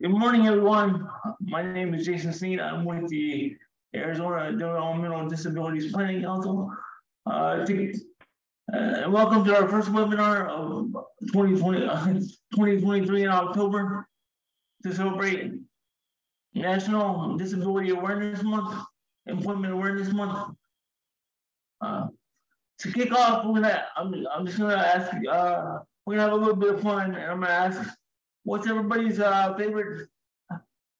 Good morning, everyone. My name is Jason Sneed. I'm with the Arizona Developmental Disabilities Planning Council. Welcome to our first webinar of 2023 in October to celebrate National Disability Awareness Month, Employment Awareness Month. To kick off, I'm just gonna ask. We're gonna have a little bit of fun, and I'm gonna ask, what's everybody's favorite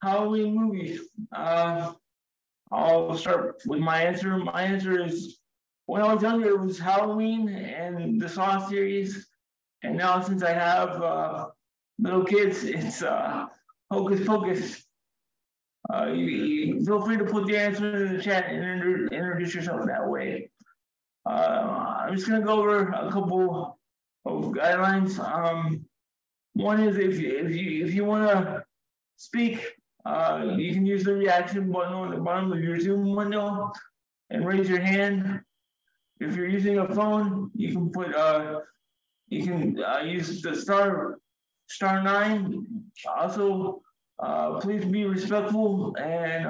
Halloween movie? I'll start with my answer. My answer is, when I was younger, it was Halloween and the Saw series, and now since I have little kids, it's Hocus Pocus. You feel free to put the answer in the chat and introduce yourself that way. I'm just gonna go over a couple of guidelines. One is if you want to speak, you can use the reaction button on the bottom of your Zoom window and raise your hand. If you're using a phone, you can put use the *9. Also, please be respectful and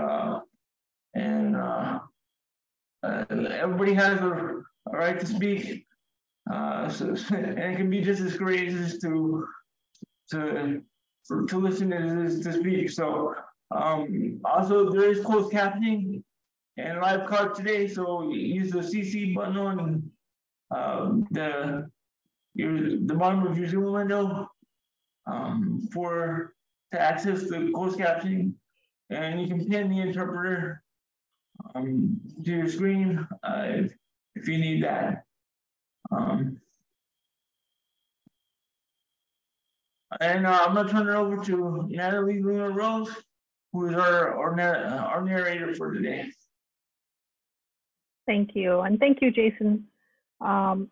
everybody has a right to speak. And it can be just as courageous to listen as it is to speak. So also there is closed captioning and live card today. So use the CC button on the bottom of your Zoom window to access the closed captioning, and you can pin the interpreter to your screen if you need that. And I'm gonna turn it over to Natalie Luna Rose, who is our narrator for today. Thank you, and thank you, Jason. Or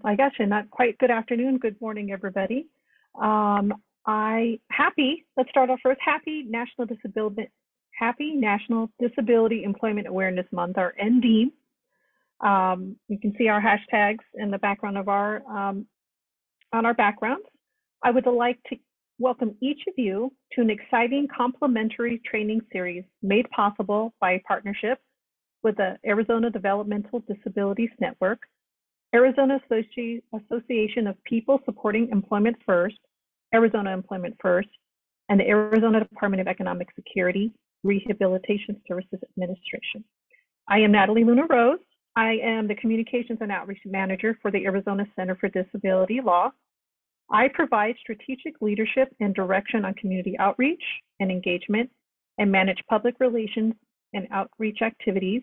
I guess not quite good afternoon, good morning, everybody. Let's start off first. Happy National Disability Employment Awareness Month, or NDEAM. You can see our hashtags in the background of our on our backgrounds. I would like to welcome each of you to an exciting complimentary training series made possible by a partnership with the Arizona Developmental Disabilities Network, Arizona Association of People Supporting Employment First, Arizona Employment First, and the Arizona Department of Economic Security Rehabilitation Services Administration. I am Natalie Luna Rose. I am the Communications and Outreach Manager for the Arizona Center for Disability Law. I provide strategic leadership and direction on community outreach and engagement, and manage public relations and outreach activities.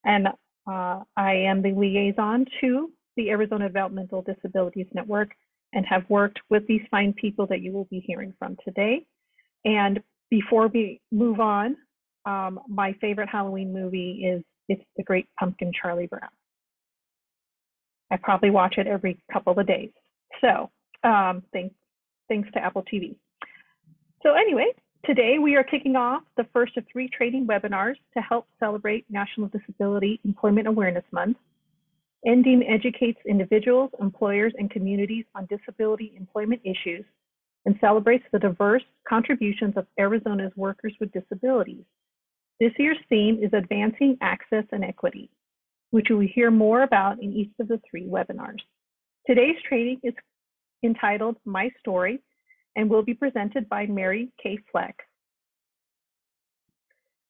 And I am the liaison to the Arizona Developmental Disabilities Network, and have worked with these fine people that you will be hearing from today. And before we move on, my favorite Halloween movie is It's the Great Pumpkin, Charlie Brown. I probably watch it every couple of days. So thanks to Apple TV. So anyway, today we are kicking off the first of 3 training webinars to help celebrate National Disability Employment Awareness Month. NDEAM educates individuals, employers, and communities on disability employment issues and celebrates the diverse contributions of Arizona's workers with disabilities. This year's theme is Advancing Access and Equity, which we will hear more about in each of the 3 webinars. Today's training is entitled My Story and will be presented by Mary K. Fleck.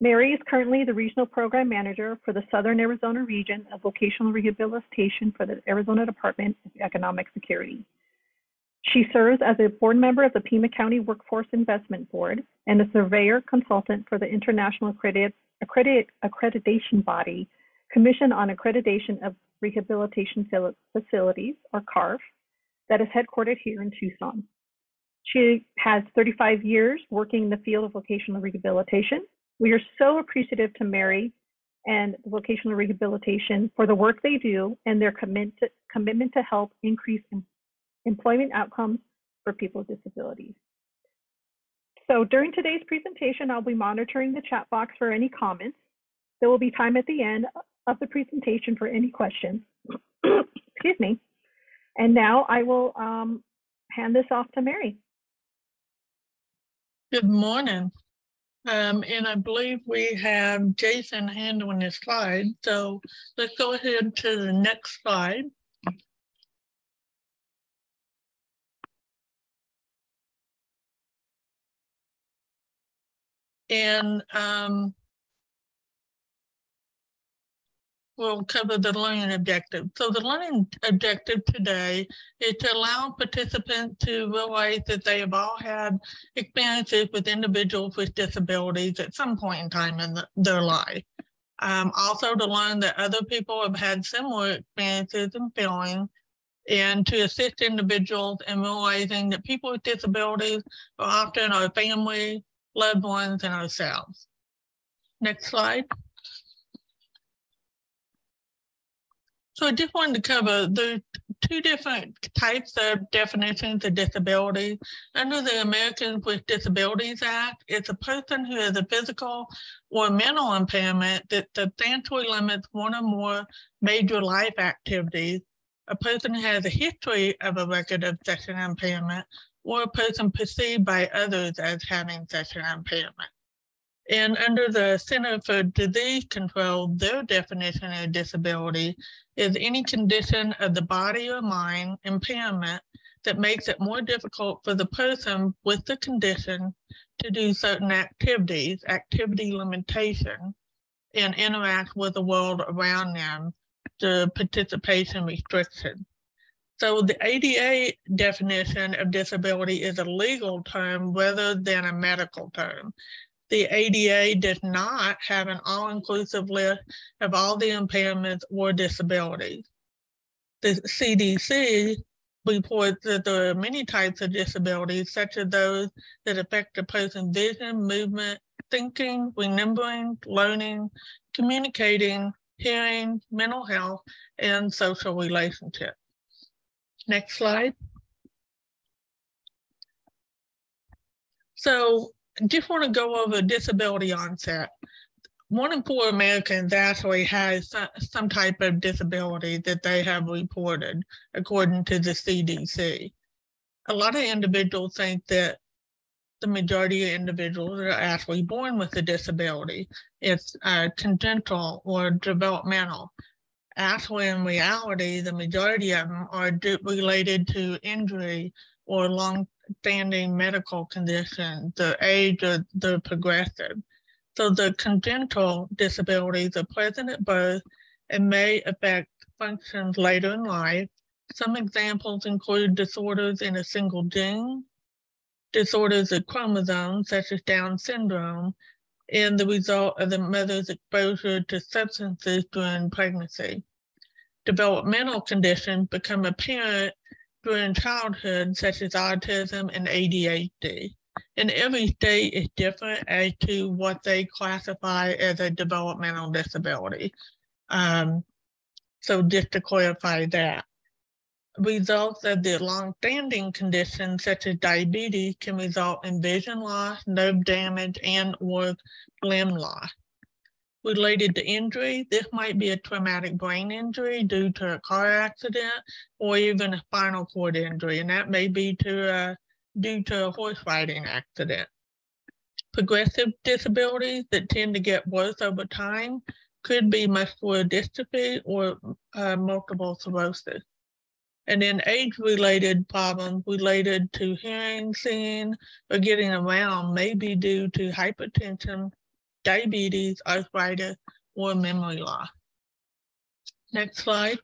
Mary is currently the Regional Program Manager for the Southern Arizona region of Vocational Rehabilitation for the Arizona Department of Economic Security. She serves as a board member of the Pima County Workforce Investment Board and a surveyor consultant for the International Accreditation Body, Commission on Accreditation of Rehabilitation Facilities, or CARF, that is headquartered here in Tucson. She has 35 years working in the field of vocational rehabilitation. We are so appreciative to Mary and vocational rehabilitation for the work they do and their commitment to help increase employment outcomes for people with disabilities. So during today's presentation, I'll be monitoring the chat box for any comments. There will be time at the end of the presentation for any questions. Excuse me. And now I will hand this off to Mary. Good morning. And I believe we have Jason handling this slide. So let's go ahead to the next slide. And we'll cover the learning objective. So the learning objective today is to allow participants to realize that they have all had experiences with individuals with disabilities at some point in time in their life. Also to learn that other people have had similar experiences and feelings, and to assist individuals in realizing that people with disabilities are often our family, loved ones, and ourselves. Next slide. So I just wanted to cover the two different types of definitions of disability. Under the Americans with Disabilities Act, it's a person who has a physical or mental impairment that substantially limits one or more major life activities, a person who has a history of a record of such an impairment, or a person perceived by others as having such an impairment. And under the Center for Disease Control, their definition of disability is any condition of the body or mind impairment that makes it more difficult for the person with the condition to do certain activities, activity limitation, and interact with the world around them, the participation restriction. So the ADA definition of disability is a legal term rather than a medical term. The ADA does not have an all-inclusive list of all the impairments or disabilities. The CDC reports that there are many types of disabilities, such as those that affect a person's vision, movement, thinking, remembering, learning, communicating, hearing, mental health, and social relationships. Next slide. So just want to go over disability onset. 1 in 4 Americans actually has some type of disability that they have reported, according to the CDC. A lot of individuals think that the majority of individuals are actually born with a disability. It's congenital or developmental. Actually, in reality, the majority of them are related to injury or long-standing medical condition, the age or the progressive. So the congenital disabilities are present at birth and may affect functions later in life. Some examples include disorders in a single gene, disorders of chromosomes such as Down syndrome, and the result of the mother's exposure to substances during pregnancy. Developmental conditions become apparent during childhood, such as autism and ADHD. And every state is different as to what they classify as a developmental disability. So just to clarify that. Results of the long-standing conditions, such as diabetes, can result in vision loss, nerve damage, and or limb loss. Related to injury, this might be a traumatic brain injury due to a car accident or even a spinal cord injury, and that may be due to a horse riding accident. Progressive disabilities that tend to get worse over time could be muscular dystrophy or multiple sclerosis. And then age-related problems related to hearing, seeing, or getting around may be due to hypertension, diabetes, arthritis, or memory loss. Next slide.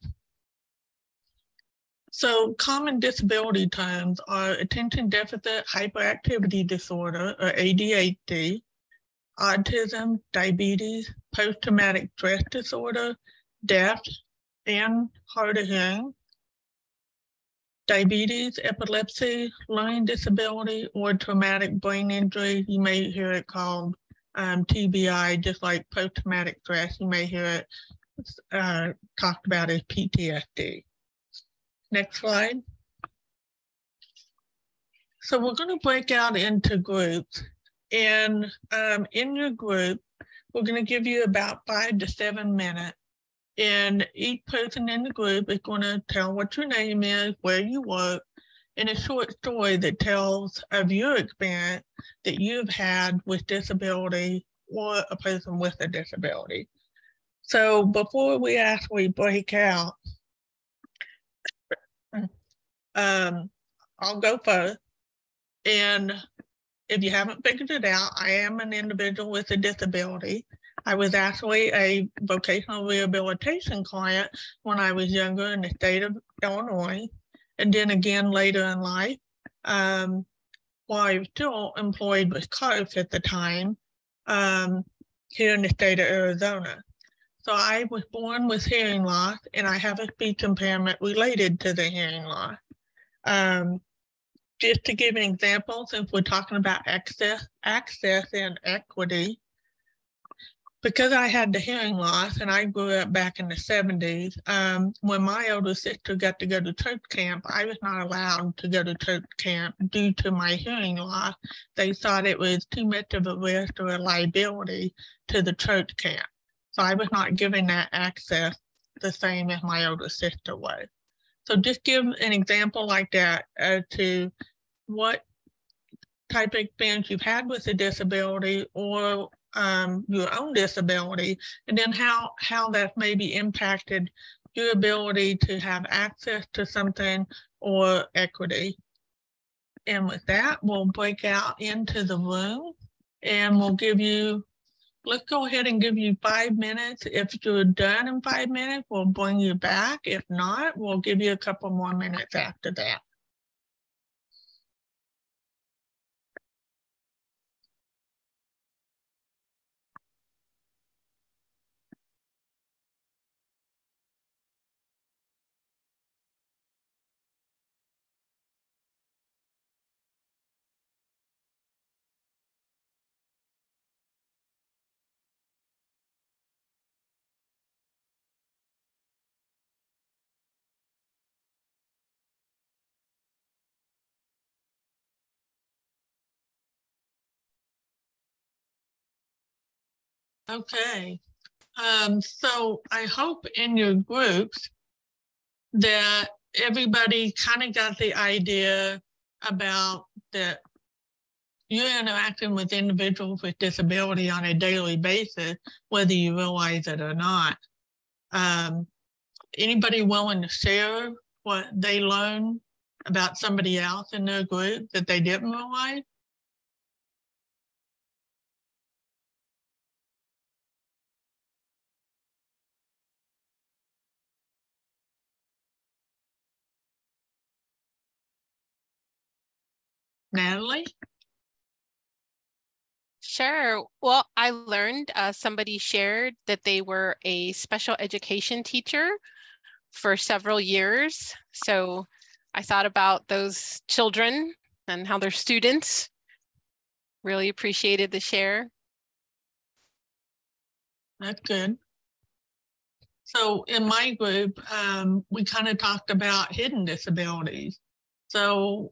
So common disability terms are attention deficit hyperactivity disorder, or ADHD, autism, diabetes, post-traumatic stress disorder, deaf and hard of hearing, diabetes, epilepsy, learning disability, or traumatic brain injury. You may hear it called TBI, just like post-traumatic stress. You may hear it talked about as PTSD. Next slide. So we're going to break out into groups. And in your group, we're going to give you about 5 to 7 minutes. And each person in the group is going to tell what your name is, where you work, in a short story that tells of your experience that you've had with disability or a person with a disability. So before we actually break out, I'll go first. And if you haven't figured it out, I am an individual with a disability. I was actually a vocational rehabilitation client when I was younger in the state of Illinois, and then again later in life, while I was still employed with CARF at the time, here in the state of Arizona. So I was born with hearing loss, and I have a speech impairment related to the hearing loss. Just to give an example, since we're talking about access and equity, because I had the hearing loss and I grew up back in the 70s, when my older sister got to go to church camp, I was not allowed to go to church camp due to my hearing loss. They thought it was too much of a risk or a liability to the church camp. So I was not given that access the same as my older sister was. So just give an example like that as to what type of experience you've had with a disability or your own disability, and then how that maybe impacted your ability to have access to something or equity. And with that, we'll break out into the room and we'll give you, let's go ahead and give you 5 minutes. If you're done in 5 minutes, we'll bring you back. If not, we'll give you a couple more minutes after that. Okay, so I hope in your groups that everybody kind of got the idea about that you're interacting with individuals with disability on a daily basis, whether you realize it or not. Anybody willing to share what they learned about somebody else in their group that they didn't realize? Natalie? Sure. Well, I learned somebody shared that they were a special education teacher for several years. So I thought about those children and how they're students. Really appreciated the share. That's good. So in my group, we kind of talked about hidden disabilities. So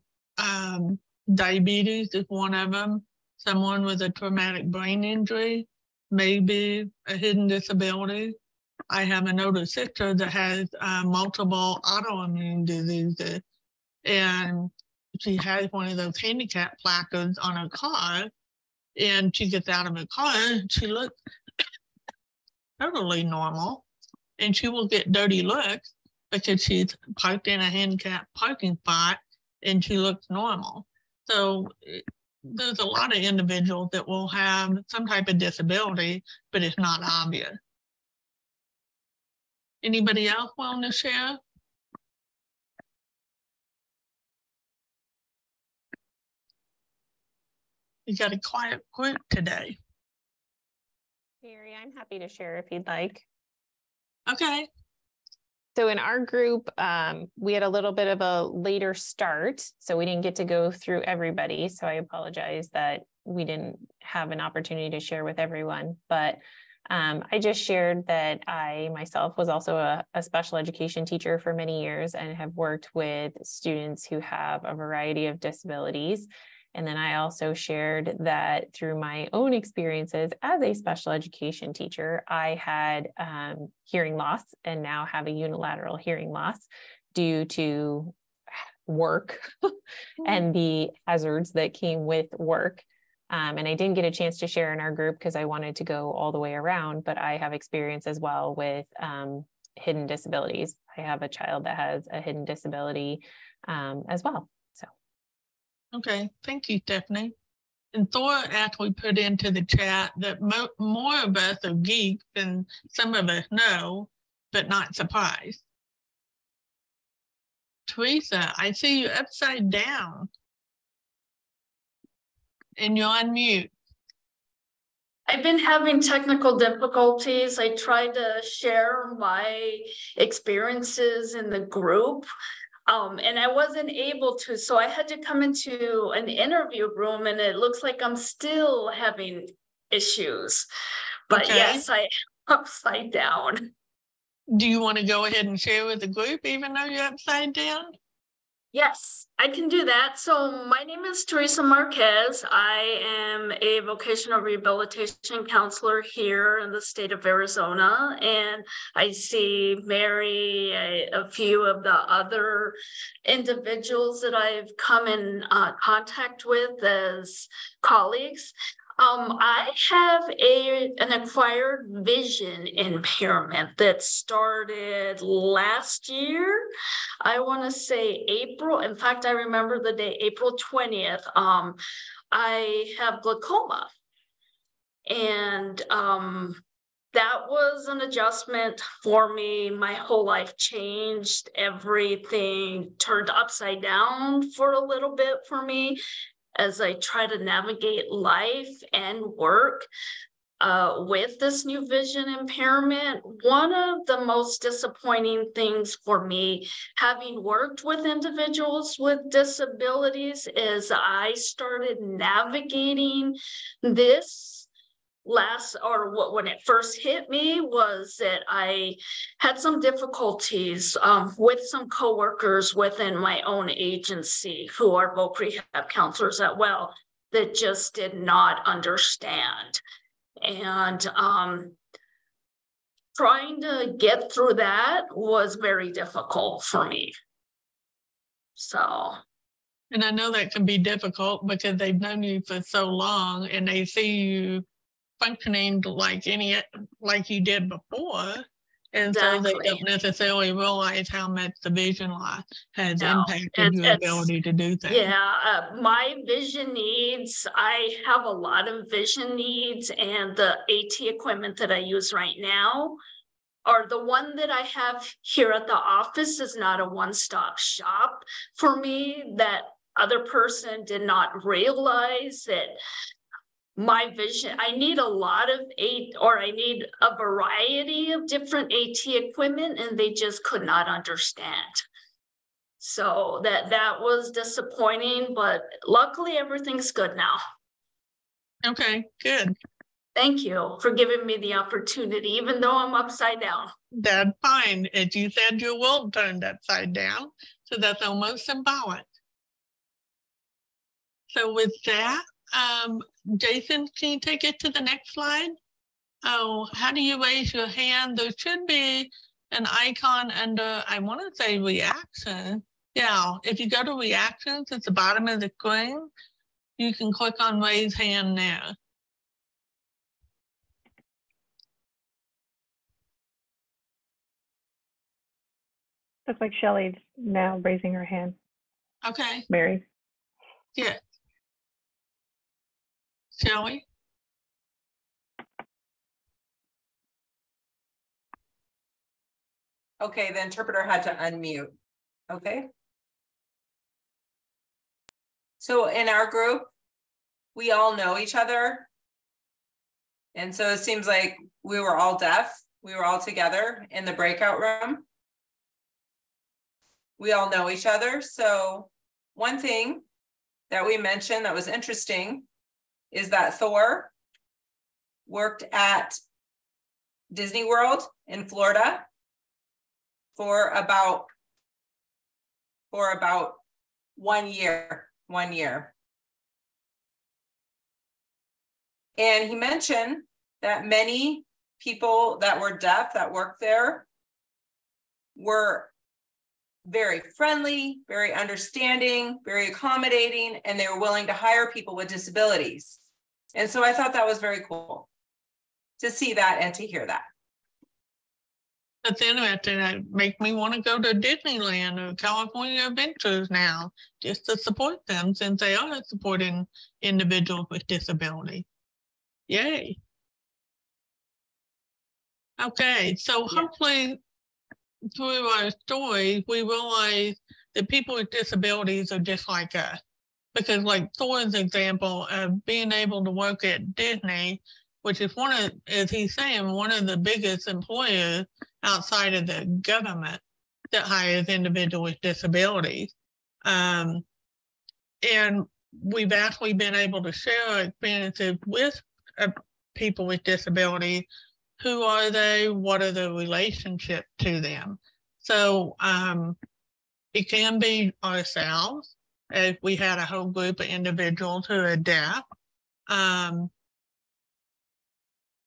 diabetes is one of them. Someone with a traumatic brain injury may be a hidden disability. I have an older sister that has multiple autoimmune diseases, and she has one of those handicap placards on her car, and she gets out of her car and she looks totally normal, and she will get dirty looks because she's parked in a handicap parking spot and she looks normal. So there's a lot of individuals that will have some type of disability, but it's not obvious. Anybody else want to share? You got a quiet group today. Mary, I'm happy to share if you'd like. Okay. So in our group, we had a little bit of a later start, so we didn't get to go through everybody. So I apologize that we didn't have an opportunity to share with everyone. But I just shared that I myself was also a special education teacher for many years and have worked with students who have a variety of disabilities. And then I also shared that through my own experiences as a special education teacher, I had hearing loss and now have a unilateral hearing loss due to work and the hazards that came with work. And I didn't get a chance to share in our group because I wanted to go all the way around, but I have experience as well with hidden disabilities. I have a child that has a hidden disability as well. So. Okay, thank you, Stephanie. And Thor actually put into the chat that more of us are geeks than some of us know, but not surprised. Teresa, I see you upside down. And you're on mute. I've been having technical difficulties. I tried to share my experiences in the group, and I wasn't able to. So I had to come into an interview room, and it looks like I'm still having issues. But okay. Yes, I'm upside down. Do you want to go ahead and share with the group, even though you're upside down? Yes, I can do that. So my name is Teresa Marquez. I am a vocational rehabilitation counselor here in the state of Arizona. And I see Mary, a few of the other individuals that I've come in contact with as colleagues. I have an acquired vision impairment that started last year. I want to say April. In fact, I remember the day, April 20th. I have glaucoma. And that was an adjustment for me. My whole life changed. Everything turned upside down for a little bit for me as I try to navigate life and work with this new vision impairment. One of the most disappointing things for me, having worked with individuals with disabilities, is I started navigating this when it first hit me, was that I had some difficulties with some coworkers within my own agency who are voc rehab counselors as well, that just did not understand. And trying to get through that was very difficult for me. So. And I know that can be difficult because they've known you for so long and they see you functioning like you did before, and exactly. So they don't necessarily realize how much the vision loss has impacted your ability to do things. Yeah, my vision needs, I have a lot of vision needs, and the AT equipment that I use right now, or the one that I have here at the office, is not a one-stop shop for me. That other person did not realize that my vision, I need a lot of I need a variety of different AT equipment, and they just could not understand. So that was disappointing, but luckily everything's good now. Okay, good. Thank you for giving me the opportunity, even though I'm upside down. That's fine. As you said, your world turned upside down, so that's almost symbolic. So with that, Jason, can you take it to the next slide? Oh, how do you raise your hand? There should be an icon under, I want to say reaction. Yeah, if you go to reactions at the bottom of the screen, you can click on raise hand now. Looks like Shelley's now raising her hand. Okay. Mary. Yeah. Shelley? Okay, the interpreter had to unmute. Okay. So in our group, we all know each other. And so it seems like we were all deaf. We were all together in the breakout room. We all know each other. So one thing that we mentioned that was interesting is that Thor worked at Disney World in Florida for about 1 year. And he mentioned that many people that were deaf that worked there were very friendly, very understanding, very accommodating, and they were willing to hire people with disabilities. And so I thought that was very cool to see that and to hear that. That's interesting. That makes me want to go to Disneyland or California Adventures now, just to support them, since they are supporting individuals with disability. Yay. Okay, so hopefully through our story, we realize that people with disabilities are just like us. Because like Thor's example of being able to work at Disney, which is one of, as he's saying, one of the biggest employers outside of the government that hires individuals with disabilities. And we've actually been able to share our experiences with people with disabilities. Who are they? What are the relationships to them? So it can be ourselves, if we had a whole group of individuals who are deaf.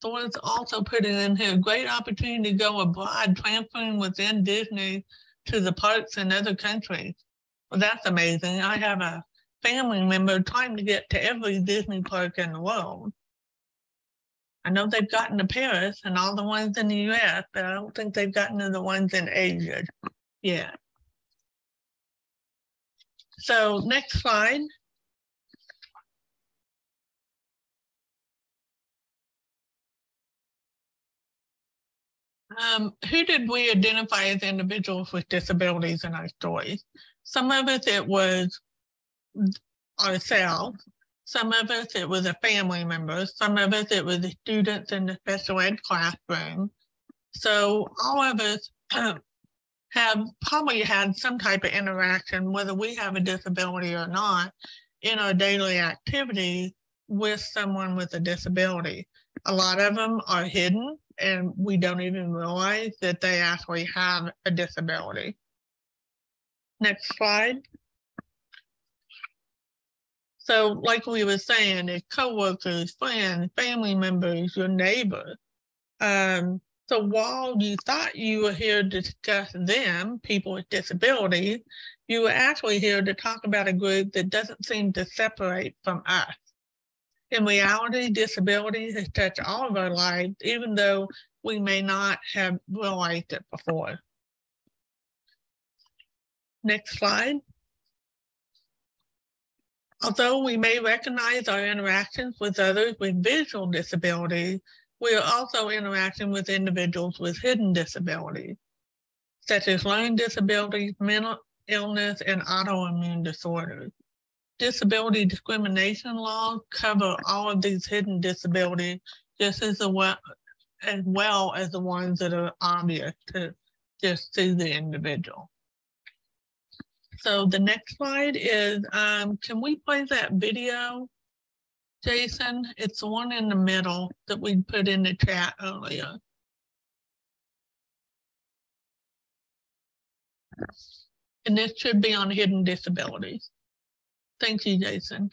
So it's also putting in here a great opportunity to go abroad, transferring within Disney to the parks in other countries. Well, that's amazing. I have a family member trying to get to every Disney park in the world. I know they've gotten to Paris and all the ones in the US, but I don't think they've gotten to the ones in Asia yet. So next slide. Who did we identify as individuals with disabilities in our stories? Some of it was ourselves. Some of us, it was a family member. Some of us, it was the students in the special ed classroom. So all of us have probably had some type of interaction, whether we have a disability or not, in our daily activities with someone with a disability. A lot of them are hidden and we don't even realize that they actually have a disability. Next slide. So like we were saying, it's coworkers, friends, family members, your neighbors. So while you thought you were here to discuss them, people with disabilities, you were actually here to talk about a group that doesn't seem to separate from us. In reality, disability has touched all of our lives, even though we may not have realized it before. Next slide. Although we may recognize our interactions with others with visual disabilities, we are also interacting with individuals with hidden disabilities, such as learning disabilities, mental illness, and autoimmune disorders. Disability discrimination laws cover all of these hidden disabilities just as well as the ones that are obvious to just see the individual. So the next slide is, can we play that video, Jason? It's the one in the middle that we put in the chat earlier. And this should be on hidden disabilities. Thank you, Jason.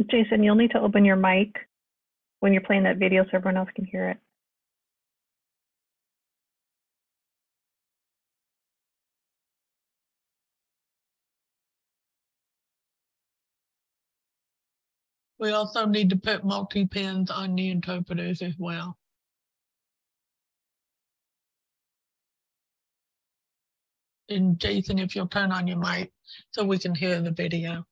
Jason, you'll need to open your mic when you're playing that video so everyone else can hear it. We also need to put multi-pins on the interpreters as well. And Jason, if you'll turn on your mic so we can hear the video.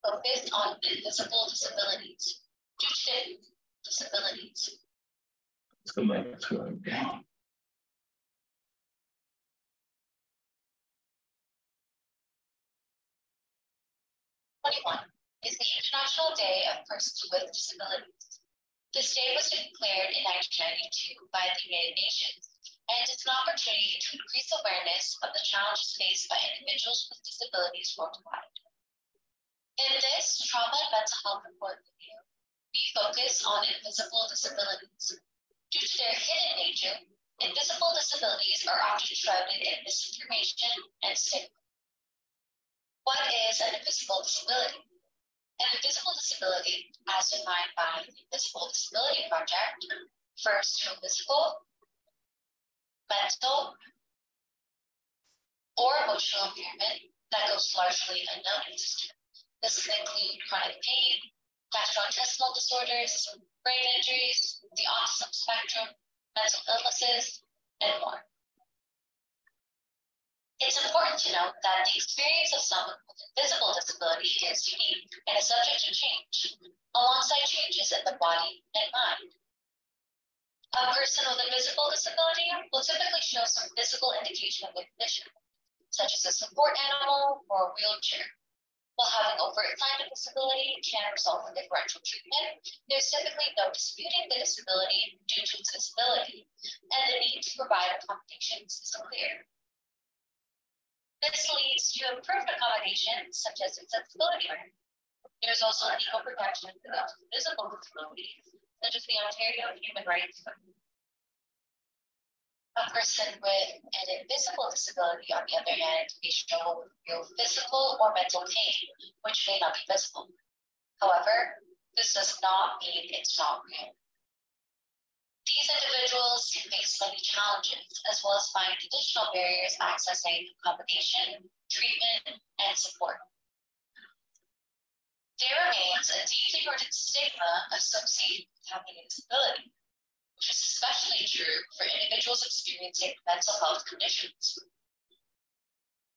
focus on invisible disabilities due to disabilities. Let's go back to it again. Is the International Day of Persons with Disabilities. This day was declared in 1992 by the United Nations, and it's an opportunity to increase awareness of the challenges faced by individuals with disabilities worldwide. In this trauma and mental health report review, we focus on invisible disabilities. Due to their hidden nature, invisible disabilities are often shrouded in misinformation and stigma. What is an invisible disability? An invisible disability, as defined by the Invisible Disability Project, refers to a physical, mental, or emotional impairment that goes largely unnoticed. This can include chronic pain, gastrointestinal disorders, brain injuries, the autism spectrum, mental illnesses, and more. It's important to note that the experience of someone with invisible disability is unique and is subject to change, alongside changes in the body and mind. A person with a visible disability will typically show some physical indication of the condition, such as a support animal or a wheelchair. While having overt sign of disability can result in differential treatment, there's typically no disputing the disability due to its disability, and the need to provide accommodations is clear. This leads to improved accommodations such as accessibility. There's also legal protection for those with visible disabilities, such as the Ontario Human Rights Code. A person with an invisible disability, on the other hand, may show real physical or mental pain, which may not be visible. However, this does not mean it's not real. These individuals can face many challenges, as well as find additional barriers accessing accommodation, treatment, and support. There remains a deeply rooted stigma associated with having a disability, which is especially true for individuals experiencing mental health conditions.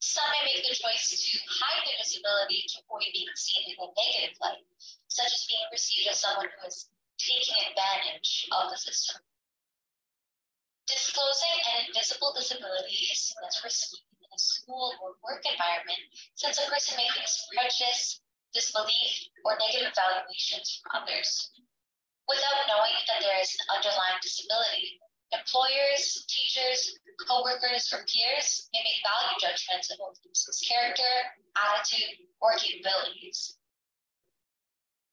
Some may make the choice to hide their disability to avoid being seen in a negative light, such as being perceived as someone who is taking advantage of the system. Disclosing an invisible disability is seen as risky in a school or work environment, since a person may face prejudice, disbelief, or negative evaluations from others. Without knowing that there is an underlying disability, employers, teachers, co-workers, or peers may make value judgments about the person's character, attitude, or capabilities.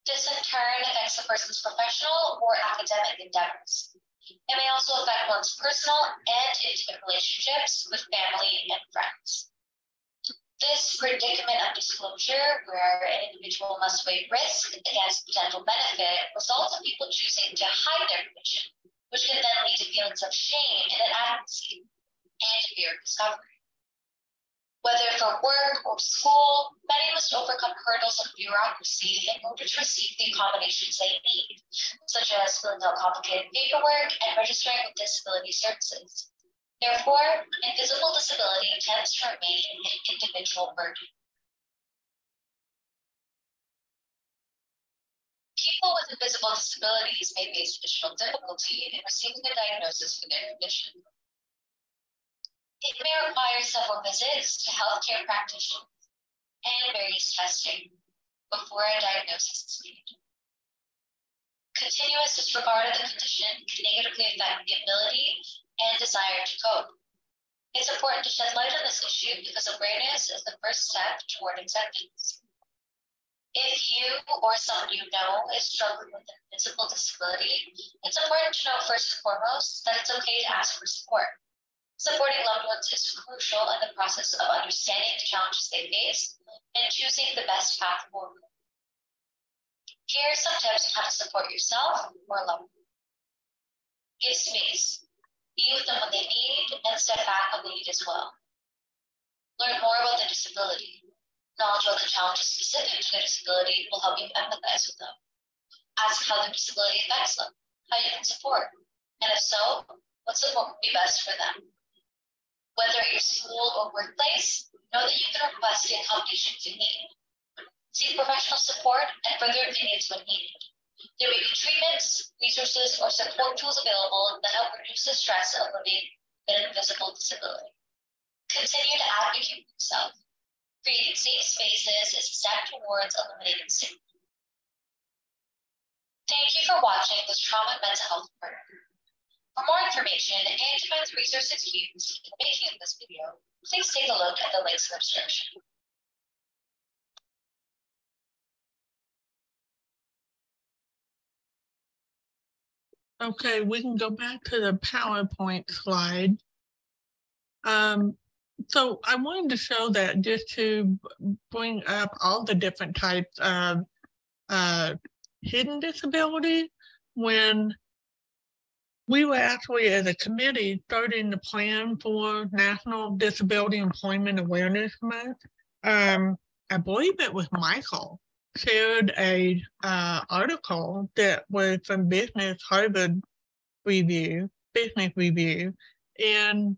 This in turn affects the person's professional or academic endeavors. It may also affect one's personal and intimate relationships with family and friends. This predicament of disclosure, where an individual must weigh risk against potential benefit, results in people choosing to hide their condition, which can then lead to feelings of shame and inadequacy and fear of discovery. Whether for work or school, many must overcome hurdles of bureaucracy in order to receive the accommodations they need, such as filling out complicated paperwork and registering with disability services. Therefore, invisible disability tends to remain an individual burden. People with invisible disabilities may face additional difficulty in receiving a diagnosis for their condition. It may require several visits to healthcare practitioners and various testing before a diagnosis is made. Continuous disregard of the condition can negatively affect the ability and desire to cope. It's important to shed light on this issue because awareness is the first step toward acceptance. If you or someone you know is struggling with an invisible disability, it's important to know first and foremost that it's okay to ask for support. Supporting loved ones is crucial in the process of understanding the challenges they face and choosing the best path forward. Here are some tips on how to support yourself or a loved one. Give space. Be with them when they need and step back when they need as well. Learn more about their disability. Knowledge about the challenges specific to their disability will help you empathize with them. Ask how their disability affects them, how you can support, and if so, what support would be best for them. Whether at your school or workplace, know that you can request the accommodations you need. Seek professional support and further opinions when needed. There may be treatments, resources, or support tools available that help reduce the stress of living with an invisible disability. Continue to advocate for yourself. Creating safe spaces is a step towards eliminating stigma. Thank you for watching this Trauma and Mental Health program. For more information and to find the resources used in the making of this video, please take a look at the links in the description. Okay, we can go back to the PowerPoint slide. So I wanted to show that just to bring up all the different types of hidden disability. When we were actually, as a committee, starting to plan for National Disability Employment Awareness Month, I believe it was Michael shared a article that was from Business Review, and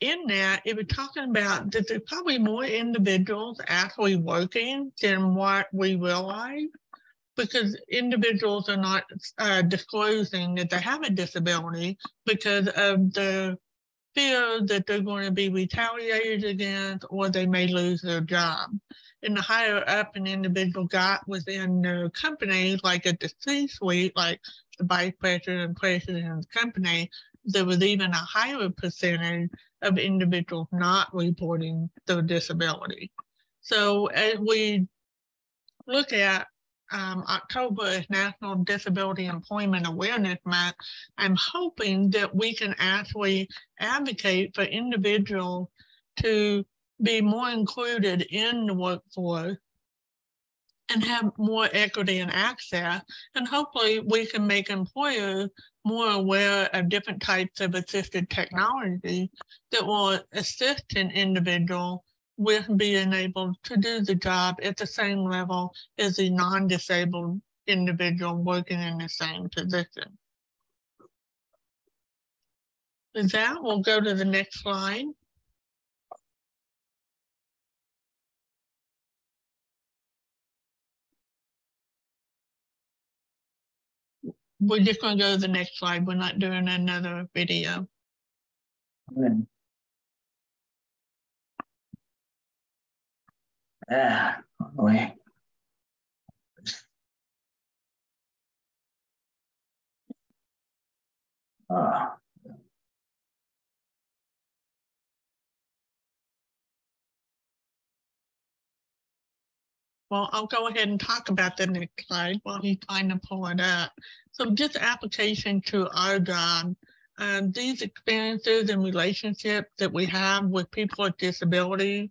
in that it was talking about that there's probably more individuals actually working than what we realize, because individuals are not disclosing that they have a disability because of the fear that they're going to be retaliated against or they may lose their job. And the higher up an individual got within their company, like at the C-suite, like the vice president and president of the company, there was even a higher percentage of individuals not reporting their disability. So as we look at October as National Disability Employment Awareness Month, I'm hoping that we can actually advocate for individuals to be more included in the workforce and have more equity and access. And hopefully we can make employers more aware of different types of assisted technology that will assist an individual with being able to do the job at the same level as a non-disabled individual working in the same position. With that, we'll go to the next slide. We're just going to go to the next slide. We're not doing another video. Yeah, wait. Well, I'll go ahead and talk about the next slide while he's trying to pull it up. So just application to our job. These experiences and relationships that we have with people with disabilities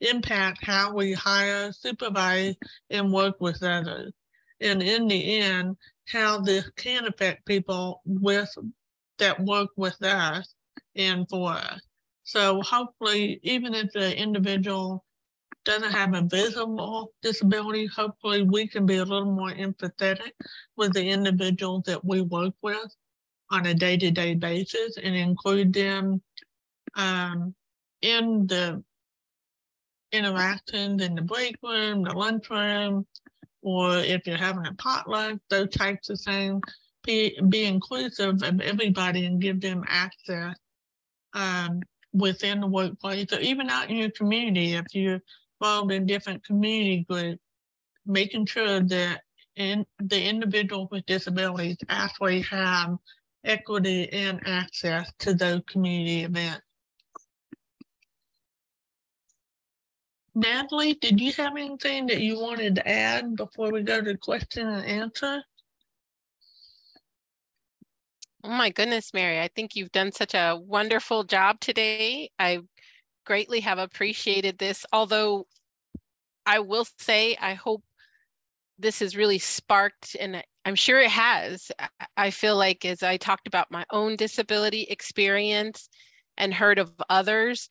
impact how we hire, supervise, and work with others. And in the end, how this can affect people that work with us and for us. So hopefully, even if the individual doesn't have a visible disability, hopefully we can be a little more empathetic with the individuals that we work with on a day-to-day basis and include them in the interactions in the break room, the lunchroom, or if you're having a potluck, those types of things. Be inclusive of everybody and give them access within the workplace, or even out in your community if you're involved in different community groups, making sure that the individuals with disabilities actually have equity and access to those community events. Natalie, did you have anything that you wanted to add before we go to question and answer? Oh my goodness, Mary, I think you've done such a wonderful job today. I greatly have appreciated this, although I will say I hope this has really sparked, and I'm sure it has. I feel like as I talked about my own disability experience and heard of others,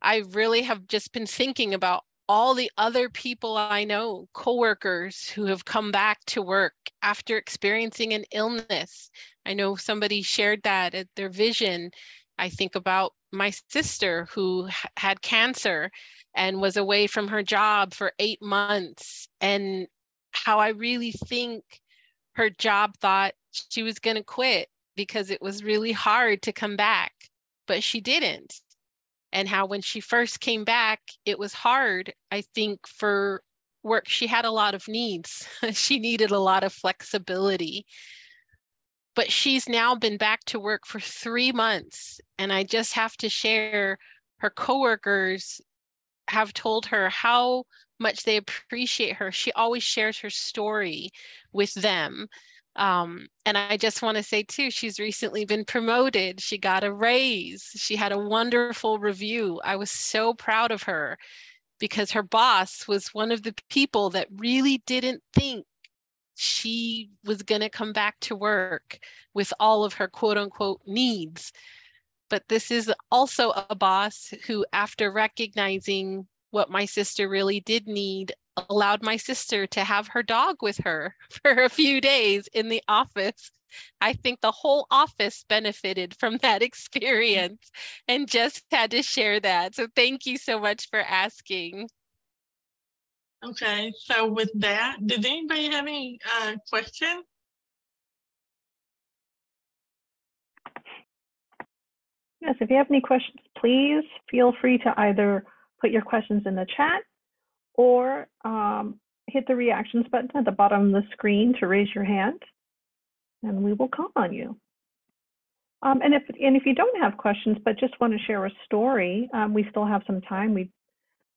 I really have just been thinking about all the other people I know, coworkers who have come back to work after experiencing an illness. I know somebody shared that at their vision. I think about my sister who had cancer and was away from her job for 8 months, and how I really think her job thought she was going to quit because it was really hard to come back, but she didn't. And how when she first came back, it was hard, I think, for work. She had a lot of needs. She needed a lot of flexibility. But she's now been back to work for 3 months. And I just have to share, her coworkers have told her how much they appreciate her. She always shares her story with them. And I just want to say too, she's recently been promoted. She got a raise. She had a wonderful review. I was so proud of her because her boss was one of the people that really didn't think she was going to come back to work with all of her quote unquote needs. But this is also a boss who, after recognizing what my sister really did need, allowed my sister to have her dog with her for a few days in the office. I think the whole office benefited from that experience, and just had to share that. So thank you so much for asking. Okay, so with that, did anybody have any questions? Yes, if you have any questions, please feel free to either put your questions in the chat or hit the reactions button at the bottom of the screen to raise your hand, and we will call on you. And if you don't have questions but just want to share a story, we still have some time. We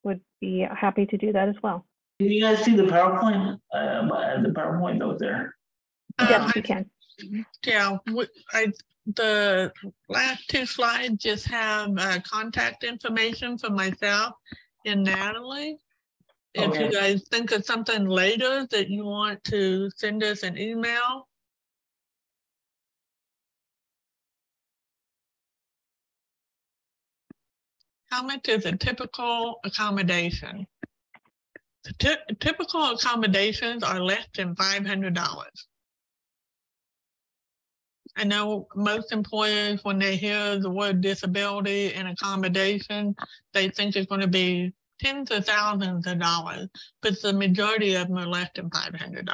would be happy to do that as well. Can you guys see the PowerPoint? The PowerPoint out there. Yes, we can. Yeah, the last 2 slides just have contact information for myself and Natalie. If Okay. you guys think of something later that you want to send us an email. How much is a typical accommodation? The typical accommodations are less than $500. I know most employers, when they hear the word disability and accommodation, they think it's going to be tens of thousands of dollars, but the majority of them are less than $500.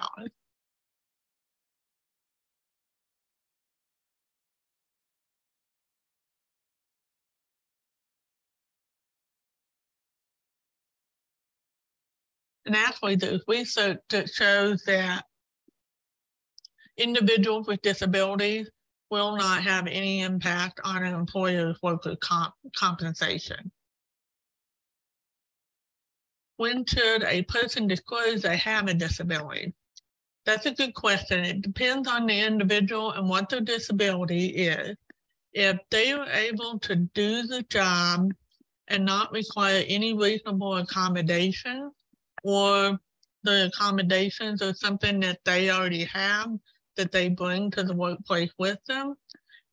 And actually, there's research that shows that individuals with disabilities will not have any impact on an employer's workers' compensation. When should a person disclose they have a disability? That's a good question. It depends on the individual and what their disability is. If they are able to do the job and not require any reasonable accommodation, or the accommodations are something that they already have that they bring to the workplace with them,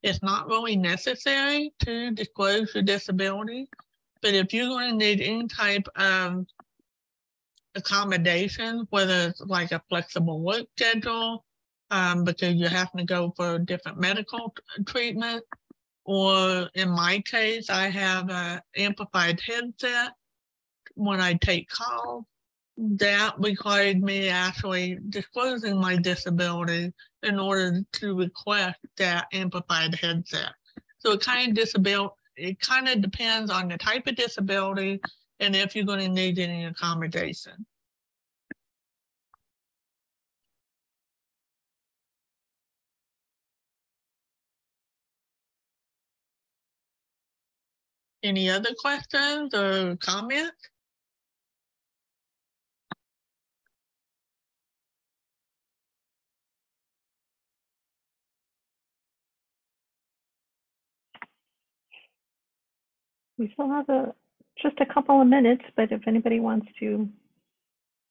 it's not really necessary to disclose your disability. But if you're going to need any type of accommodation, whether it's like a flexible work schedule, because you have to go for different medical treatment, or in my case, I have an amplified headset when I take calls, that required me actually disclosing my disability in order to request that amplified headset. So it kind of depends on the type of disability and if you're going to need any accommodation. Any other questions or comments? We still have just a couple of minutes, but if anybody wants to,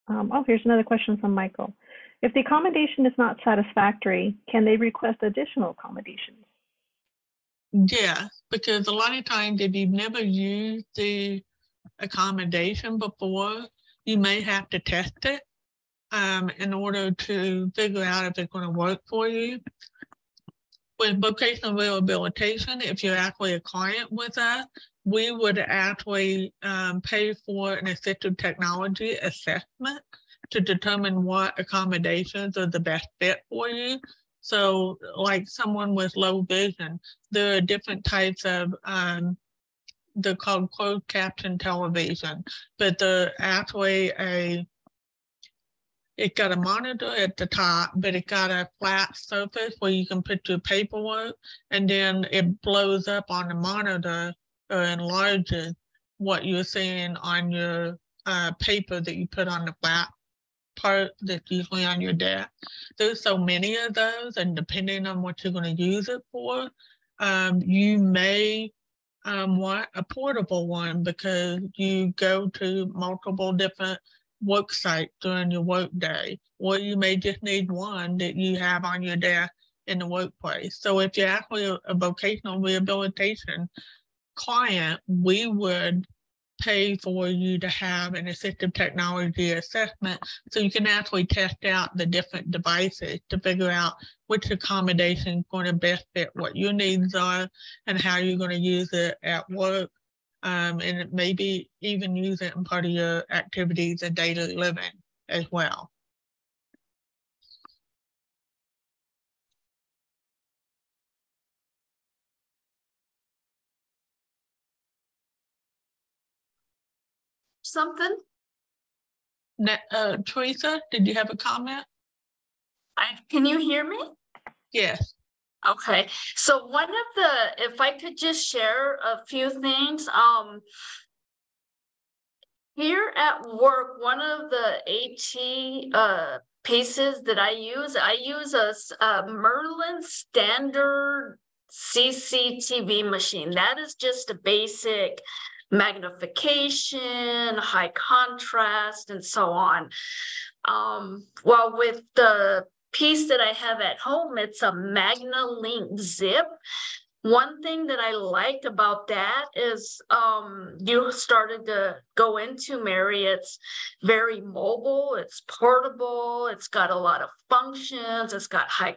oh, here's another question from Michael. If the accommodation is not satisfactory, can they request additional accommodations? Yeah, because a lot of times if you've never used the accommodation before, you may have to test it in order to figure out if it's going to work for you. with vocational rehabilitation, if you're actually a client with us, we would actually pay for an assistive technology assessment to determine what accommodations are the best fit for you. So like someone with low vision, there are different types of, they're called closed caption television, but they're actually it's got a monitor at the top, but it got a flat surface where you can put your paperwork, and then it blows up on the monitor or enlarges what you're seeing on your paper that you put on the flat part that's usually on your desk. There's so many of those, and depending on what you're going to use it for, you may want a portable one because you go to multiple different work sites during your work day, or you may just need one that you have on your desk in the workplace. So if you're actually a vocational rehabilitation client, we would pay for you to have an assistive technology assessment so you can actually test out the different devices to figure out which accommodation is going to best fit what your needs are and how you're going to use it at work, and maybe even use it in part of your activities of daily living as well. Something? Teresa, did you have a comment? Can you hear me? Yes. Okay, so one of the, if I could just share a few things, here at work, one of the AT pieces that I use a Merlin standard CCTV machine. That is just a basic magnification, high contrast, and so on. Well, with the piece that I have at home, it's a MagnaLink Zip. One thing that I liked about that is you started to go into, Mary, it's very mobile, it's portable, it's got a lot of functions, it's got high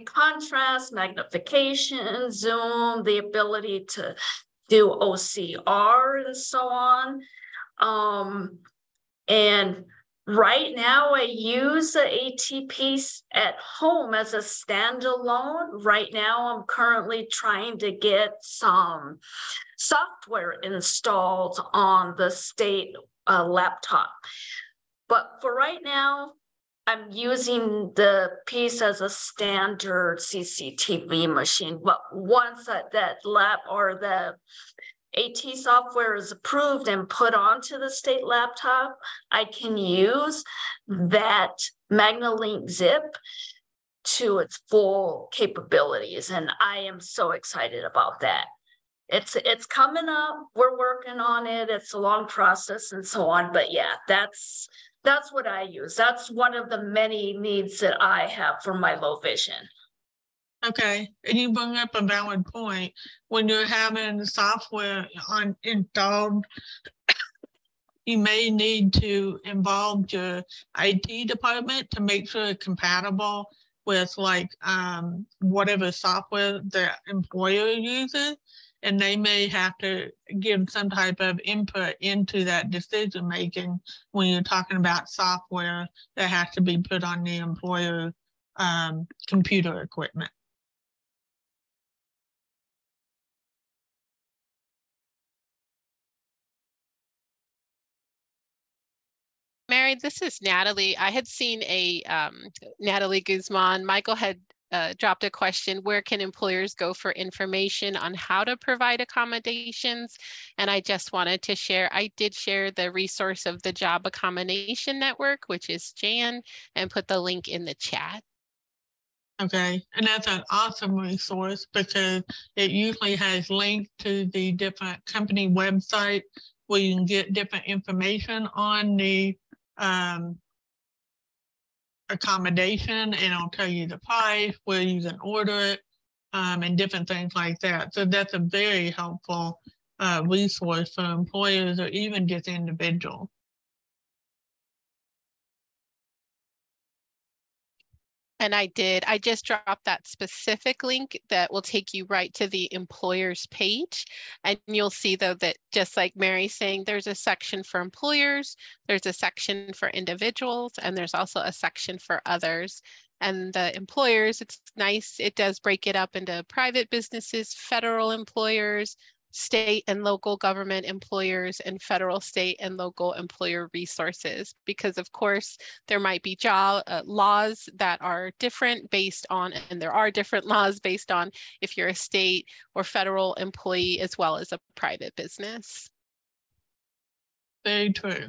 contrast, magnification, zoom, the ability to do OCR and so on. And right now I use the AT piece at home as a standalone. Right now I'm currently trying to get some software installed on the state laptop. But for right now, I'm using the piece as a standard CCTV machine. But once that lab or the AT software is approved and put onto the state laptop, I can use that MagnaLink Zip to its full capabilities. And I am so excited about that. It's coming up, we're working on it, it's a long process and so on, but yeah, that's what I use. That's one of the many needs that I have for my low vision. Okay, and you bring up a valid point. When you're having software installed, you may need to involve your IT department to make sure it's compatible with like whatever software the employer uses, and they may have to give some type of input into that decision making when you're talking about software that has to be put on the employer computer equipment. Mary, this is Natalie. I had seen Natalie Guzman. Michael had dropped a question, where can employers go for information on how to provide accommodations? And I just wanted to share, I did share the resource of the Job Accommodation Network, which is Jan, and put the link in the chat. Okay, and that's an awesome resource because it usually has links to the different company websites where you can get different information on the accommodation, and it'll tell you the price, where you can order it, and different things like that. So that's a very helpful resource for employers or even just individuals. And I just dropped that specific link that will take you right to the employers page. And you'll see though that just like Mary's saying, there's a section for employers, there's a section for individuals, and there's also a section for others. And the employers, it's nice, it does break it up into private businesses, federal employers, state and local government employers, and federal, state, and local employer resources. Because of course, there might be job laws that are different based on, and there are different laws based on if you're a state or federal employee as well as a private business. Very true.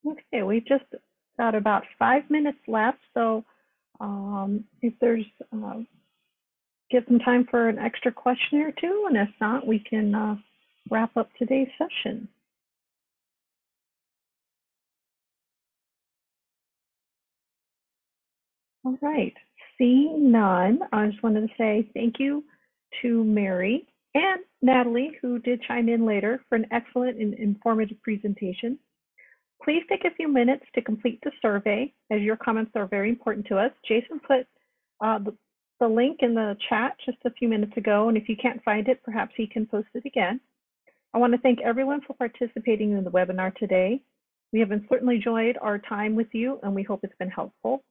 Okay, we've just got about 5 minutes left, so if there's give some time for an extra question or two, and if not, we can wrap up today's session. All right, seeing none, I just wanted to say thank you to Mary and Natalie, who did chime in later, for an excellent and informative presentation. Please take a few minutes to complete the survey, as your comments are very important to us. Jason put the link in the chat just a few minutes ago, and if you can't find it, perhaps he can post it again. I want to thank everyone for participating in the webinar today. We have certainly enjoyed our time with you, and we hope it's been helpful.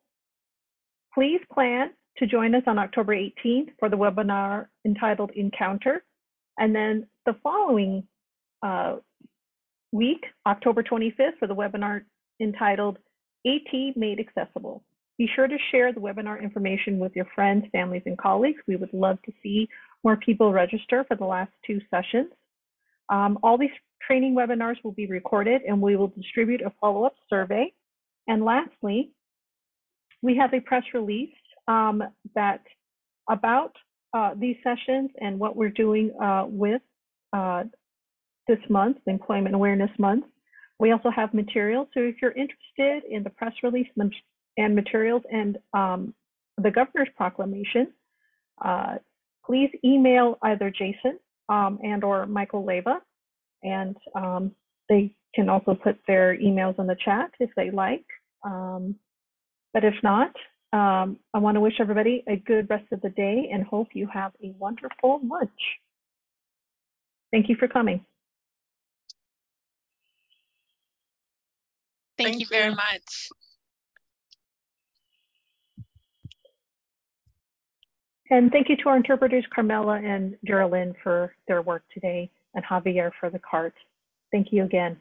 Please plan to join us on October 18th for the webinar entitled Encounter, and then the following week, October 25th, for the webinar entitled AT Made Accessible. Be sure to share the webinar information with your friends, families, and colleagues. We would love to see more people register for the last 2 sessions. All these training webinars will be recorded, and we will distribute a follow-up survey. And lastly, we have a press release that about these sessions and what we're doing with this month, the Employment Awareness Month. We also have materials. So if you're interested in the press release and materials and the governor's proclamation, please email either Jason and or Michael Leva, and they can also put their emails in the chat if they like. But if not, I want to wish everybody a good rest of the day and hope you have a wonderful lunch. Thank you for coming. Thank you very much. And thank you to our interpreters, Carmela and Geraldine, for their work today, and Javier for the cart. Thank you again.